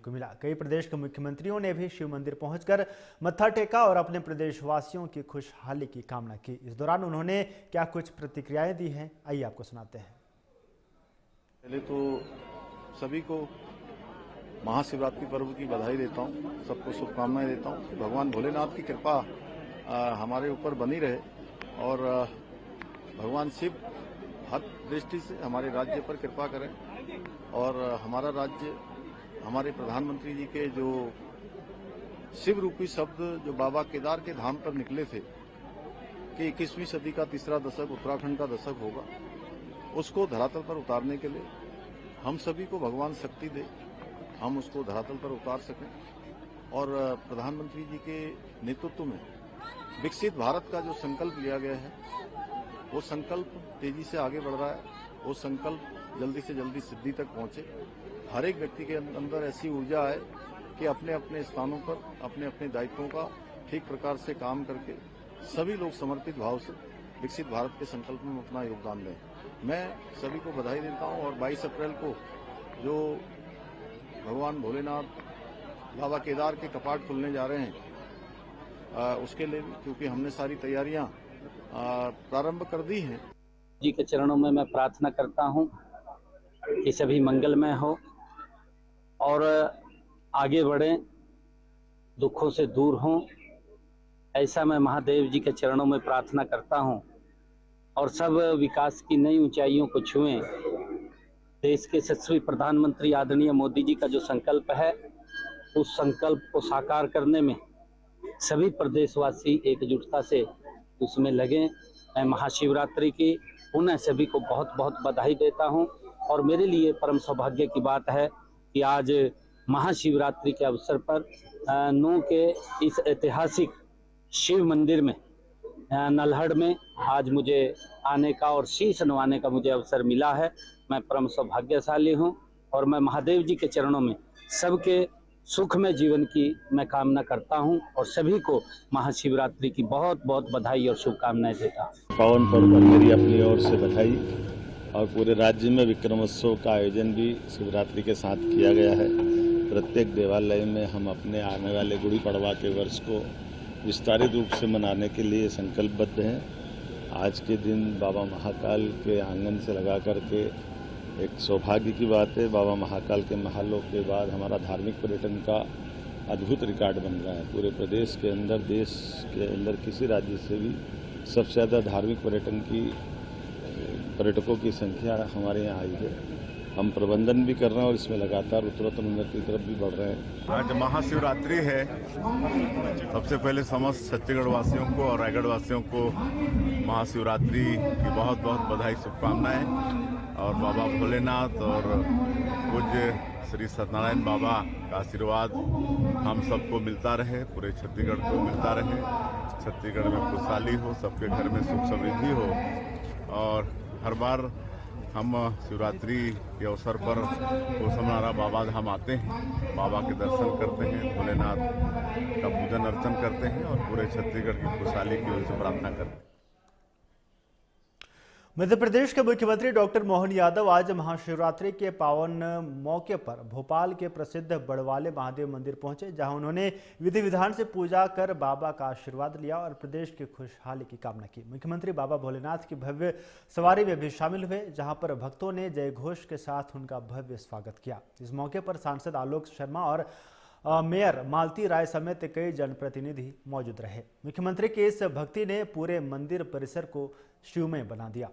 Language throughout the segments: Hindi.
को मिला। कई प्रदेश के मुख्यमंत्रियों ने भी शिव मंदिर पहुंचकर मत्था टेका और अपने प्रदेशवासियों की खुशहाली की कामना की। इस दौरान उन्होंने क्या कुछ प्रतिक्रियाएं दी हैं, आइए आपको सुनाते हैं। पहले तो सभी को महाशिवरात्रि पर्व की बधाई देता हूँ, सबको शुभकामनाएं देता हूँ कि भगवान भोलेनाथ की कृपा हमारे ऊपर बनी रहे और भगवान शिव हर दृष्टि से हमारे राज्य पर कृपा करें और हमारा राज्य हमारे प्रधानमंत्री जी के जो शिव रूपी शब्द जो बाबा केदार के धाम पर निकले थे कि 21वीं सदी का तीसरा दशक उत्तराखंड का दशक होगा, उसको धरातल पर उतारने के लिए हम सभी को भगवान शक्ति दे, हम उसको धरातल पर उतार सकें और प्रधानमंत्री जी के नेतृत्व में विकसित भारत का जो संकल्प लिया गया है वो संकल्प तेजी से आगे बढ़ रहा है। वो संकल्प जल्दी से जल्दी सिद्धि तक पहुंचे, हर एक व्यक्ति के अंदर ऐसी ऊर्जा आए कि अपने अपने स्थानों पर अपने अपने दायित्वों का ठीक प्रकार से काम करके सभी लोग समर्पित भाव से विकसित भारत के संकल्प में अपना योगदान दें। मैं सभी को बधाई देता हूं और 22 अप्रैल को जो भगवान भोलेनाथ बाबा केदार के कपाट खुलने जा रहे हैं उसके लिए क्योंकि हमने सारी तैयारियां प्रारंभ कर दी हैं। जी के चरणों में मैं प्रार्थना करता हूं कि सभी मंगलमय हो और आगे बढ़ें, दुखों से दूर हों, ऐसा मैं महादेव जी के चरणों में प्रार्थना करता हूं और सब विकास की नई ऊंचाइयों को छुएं। देश के यशस्वी प्रधानमंत्री आदरणीय मोदी जी का जो संकल्प है, उस संकल्प को साकार करने में सभी प्रदेशवासी एकजुटता से उसमें लगें। मैं महाशिवरात्रि की पुनः सभी को बहुत बहुत बधाई देता हूं और मेरे लिए परम सौभाग्य की बात है कि आज महाशिवरात्रि के अवसर पर नू के इस ऐतिहासिक शिव मंदिर में नल्हड़ में आज मुझे आने का और शीश नवाने का मुझे अवसर मिला है। मैं परम सौभाग्यशाली हूं और मैं महादेव जी के चरणों में सबके सुखमय जीवन की मैं कामना करता हूं और सभी को महाशिवरात्रि की बहुत बहुत बधाई और शुभकामनाएं देता हूं। पावन पर्व पर मेरी अपनी ओर से बधाई और पूरे राज्य में विक्रमोत्सव का आयोजन भी शिवरात्रि के साथ किया गया है। प्रत्येक देवालय में हम अपने आने वाले गुड़ी पड़वा के वर्ष को विस्तारित रूप से मनाने के लिए संकल्पबद्ध हैं। आज के दिन बाबा महाकाल के आंगन से लगा करके एक सौभाग्य की बात है। बाबा महाकाल के महालोक के बाद हमारा धार्मिक पर्यटन का अद्भुत रिकॉर्ड बन रहा है। पूरे प्रदेश के अंदर, देश के अंदर किसी राज्य से भी सबसे ज़्यादा धार्मिक पर्यटकों की संख्या हमारे यहाँ आई है। हम प्रबंधन भी कर रहे हैं और इसमें लगातार उत्तरोत्तर उन्नति की तरफ भी बढ़ रहे हैं। आज महाशिवरात्रि है। सबसे पहले समस्त छत्तीसगढ़ वासियों को और रायगढ़ वासियों को महाशिवरात्रि की बहुत बहुत बधाई, शुभकामनाएं और बाबा भोलेनाथ और पूज्य श्री सत्यनारायण बाबा का आशीर्वाद हम सबको मिलता रहे, पूरे छत्तीसगढ़ को मिलता रहे। छत्तीसगढ़ में खुशहाली हो, सबके घर में सुख समृद्धि हो और हर बार हम शिवरात्रि के अवसर पर कोसमनारा बाबा धाम आते हैं, बाबा के दर्शन करते हैं, भोलेनाथ का पूजन अर्चन करते हैं और पूरे छत्तीसगढ़ की खुशहाली की उनसे प्रार्थना करते हैं। मध्य प्रदेश के मुख्यमंत्री डॉक्टर मोहन यादव आज महाशिवरात्रि के पावन मौके पर भोपाल के प्रसिद्ध बड़वाले महादेव मंदिर पहुंचे, जहां उन्होंने विधि विधान से पूजा कर बाबा का आशीर्वाद लिया और प्रदेश की खुशहाली की कामना की। मुख्यमंत्री बाबा भोलेनाथ की भव्य सवारी में भी शामिल हुए, जहां पर भक्तों ने जय घोष के साथ उनका भव्य स्वागत किया। इस मौके पर सांसद आलोक शर्मा और मेयर मालती राय समेत कई जनप्रतिनिधि मौजूद रहे। मुख्यमंत्री की इस भक्ति ने पूरे मंदिर परिसर को शिवमय बना दिया।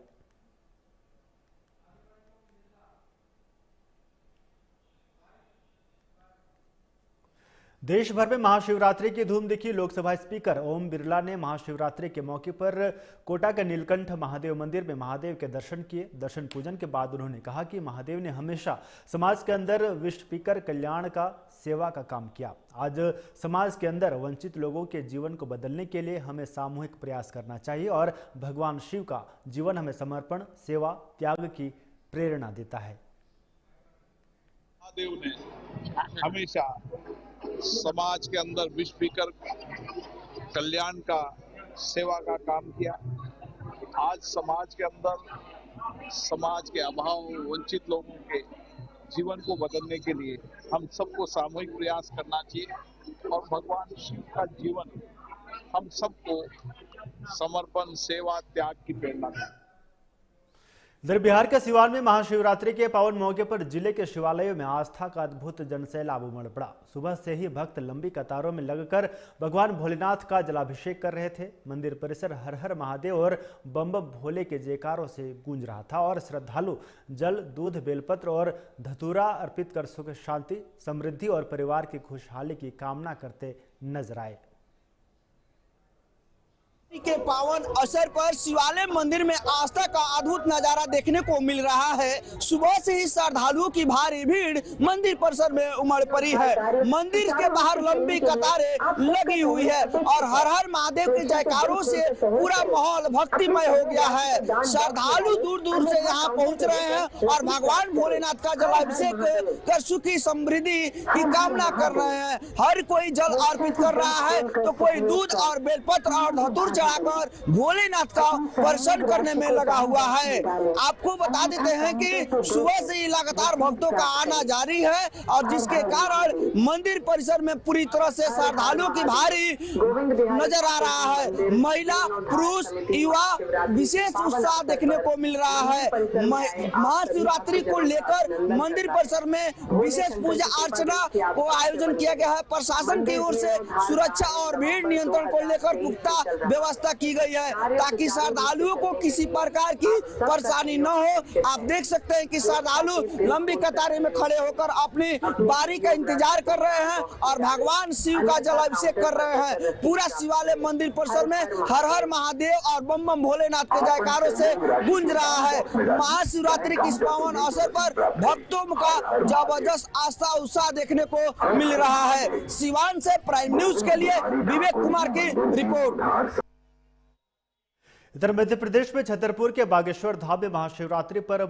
देश भर में महाशिवरात्रि की धूम दिखी। लोकसभा स्पीकर ओम बिरला ने महाशिवरात्रि के मौके पर कोटा के नीलकंठ महादेव मंदिर में महादेव के दर्शन किए। दर्शन पूजन के बाद उन्होंने कहा कि महादेव ने हमेशा समाज के अंदर विश्व पीकर कल्याण का, सेवा का काम किया। आज समाज के अंदर वंचित लोगों के जीवन को बदलने के लिए हमें सामूहिक प्रयास करना चाहिए और भगवान शिव का जीवन हमें समर्पण, सेवा, त्याग की प्रेरणा देता है। महादेव ने हमेशा समाज के अंदर विष पीकर कल्याण का, सेवा का काम किया। आज समाज के अंदर समाज के अभाव, वंचित लोगों के जीवन को बदलने के लिए हम सबको सामूहिक प्रयास करना चाहिए और भगवान शिव का जीवन हम सबको समर्पण, सेवा, त्याग की प्रेरणा देता है। इधर बिहार के सिवान में महाशिवरात्रि के पावन मौके पर जिले के शिवालयों में आस्था का अद्भुत जनसैलाब उमड़ पड़ा। सुबह से ही भक्त लंबी कतारों में लगकर भगवान भोलेनाथ का जलाभिषेक कर रहे थे। मंदिर परिसर हर हर महादेव और बम बम भोले के जयकारों से गूंज रहा था और श्रद्धालु जल, दूध, बेलपत्र और धतूरा अर्पित कर सुख, शांति, समृद्धि और परिवार की खुशहाली की कामना करते नजर आए। के पावन अवसर पर शिवालय मंदिर में आस्था का अद्भुत नजारा देखने को मिल रहा है। सुबह से ही श्रद्धालुओं की भारी भीड़ मंदिर परिसर में उमड़ पड़ी है। मंदिर के बाहर लंबी कतारें लगी हुई है और हर हर महादेव के जयकारों से पूरा माहौल भक्तिमय हो गया है। श्रद्धालु दूर दूर से यहाँ पहुँच रहे हैं और भगवान भोलेनाथ का जलाभिषेक कर सुखी समृद्धि की कामना कर रहे हैं। हर कोई जल अर्पित कर रहा है तो कोई दूध और बेलपत्र और धतूर चढ़ाकर भोलेनाथ का दर्शन करने में लगा हुआ है। आपको बता देते हैं कि सुबह से ही लगातार भक्तों का आना जारी है और जिसके कारण मंदिर परिसर में पूरी तरह से श्रद्धालुओं की भारी नजर आ रहा है। महिला, पुरुष, युवा विशेष उत्साह देखने को मिल रहा है। महाशिवरात्रि को लेकर मंदिर परिसर में विशेष पूजा अर्चना को आयोजन किया गया है। प्रशासन की ओर से सुरक्षा और भीड़ नियंत्रण को लेकर पुख्ता व्यवस्था की गई है ताकि श्रद्धालुओं को किसी प्रकार की परेशानी न हो। आप देख सकते हैं कि श्रद्धालु लंबी कतारें में खड़े होकर अपनी बारी का इंतजार कर रहे हैं और भगवान शिव का जलाभिषेक कर रहे हैं। पूरा शिवालय मंदिर परिसर में हर हर महादेव और बम बम भोलेनाथ के जयकारों से गूंज रहा है। महाशिवरात्रि के इस पावन अवसर पर भक्तों का जबरदस्त आस्था उत्साह देखने को मिल रहा है। सिवान से प्राइम न्यूज के लिए विवेक कुमार की रिपोर्ट। इधर मध्य प्रदेश में छतरपुर के बागेश्वर धाम में महाशिवरात्रि पर